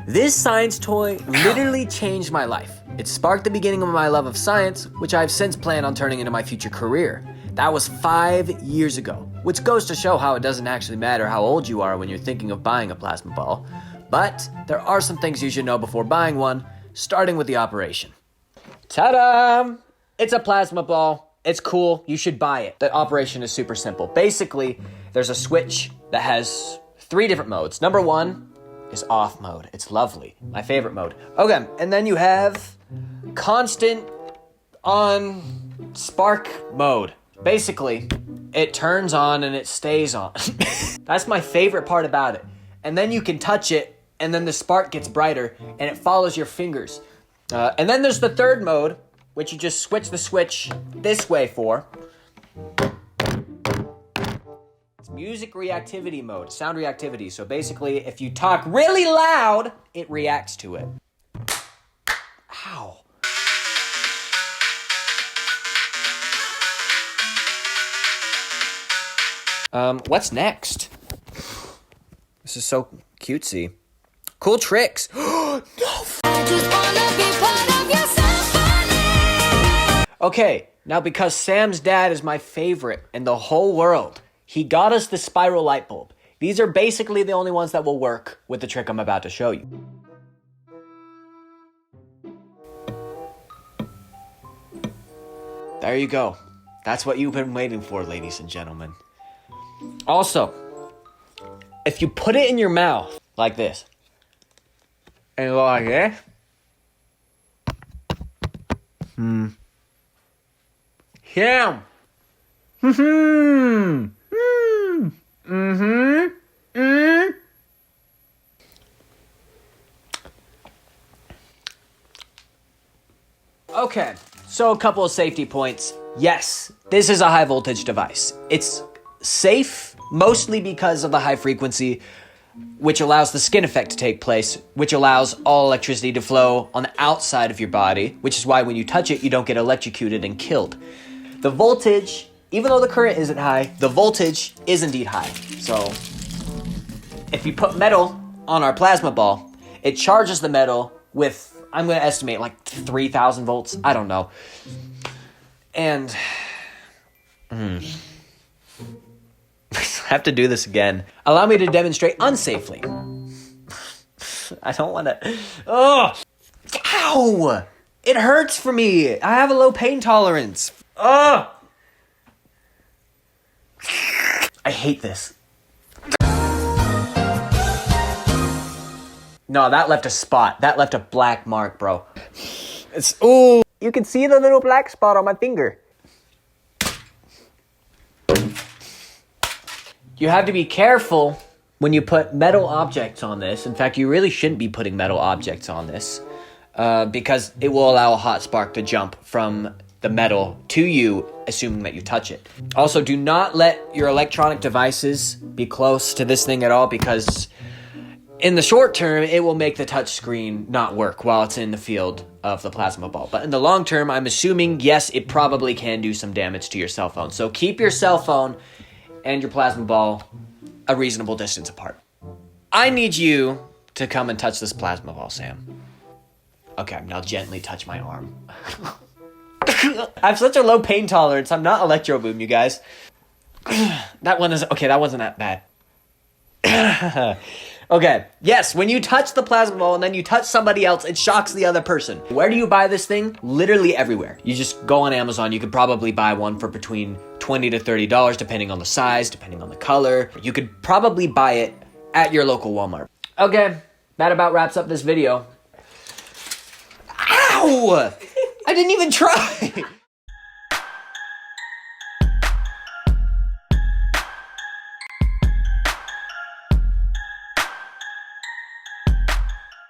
This science toy literally changed my life. It sparked the beginning of my love of science, which I've since planned on turning into my future career. That was 5 years ago, which goes to show how it doesn't actually matter how old you are when you're thinking of buying a plasma ball. But there are some things you should know before buying one, starting with the operation. Ta-da! It's a plasma ball. It's cool. You should buy it. The operation is super simple. Basically, there's a switch that has 3 different modes. Number 1 is off mode. It's lovely. My favorite mode. Okay, and then you have constant on spark mode. Basically, it turns on and it stays on. That's my favorite part about it. And then you can touch it, and then the spark gets brighter, and it follows your fingers. And then there's the third mode, which you just switch the switch this way for. It's music reactivity mode, sound reactivity. So basically, if you talk really loud, it reacts to it. Ow. What's next? This is so cutesy. Cool tricks. No. Okay, now because Sam's dad is my favorite in the whole world, he got us the spiral light bulb. These are basically the only ones that will work with the trick I'm about to show you. There you go. That's what you've been waiting for, ladies and gentlemen. Also, if you put it in your mouth like this, and go like this, Sam. Okay, so a couple of safety points. Yes, this is a high voltage device. It's safe mostly because of the high frequency, which allows the skin effect to take place, which allows all electricity to flow on the outside of your body, which is why when you touch it, you don't get electrocuted and killed. The voltage, even though the current isn't high, the voltage is indeed high. So if you put metal on our plasma ball, it charges the metal with, I'm going to estimate like 3,000 volts. I don't know. And I have to do this again. Allow me to demonstrate unsafely. I don't want to. Oh, ow! It hurts for me. I have a low pain tolerance. Oh, I hate this. No, that left a spot. That left a black mark, bro. It's ooh. You can see the little black spot on my finger. You have to be careful when you put metal objects on this. In fact, you really shouldn't be putting metal objects on this because it will allow a hot spark to jump from the metal to you, assuming that you touch it. Also, do not let your electronic devices be close to this thing at all because in the short term, it will make the touch screen not work while it's in the field of the plasma ball. But in the long term, I'm assuming, yes, it probably can do some damage to your cell phone. So keep your cell phone and your plasma ball a reasonable distance apart. I need you to come and touch this plasma ball, Sam. Okay, now gently touch my arm. I have such a low pain tolerance. I'm not Electro Boom, you guys. That one is... Okay, that wasn't that bad. Okay, yes, when you touch the plasma ball and then you touch somebody else, it shocks the other person. Where do you buy this thing? Literally everywhere. You just go on Amazon. You could probably buy one for between $20 to $30, depending on the size, depending on the color. You could probably buy it at your local Walmart. Okay, that about wraps up this video. Ow! I didn't even try!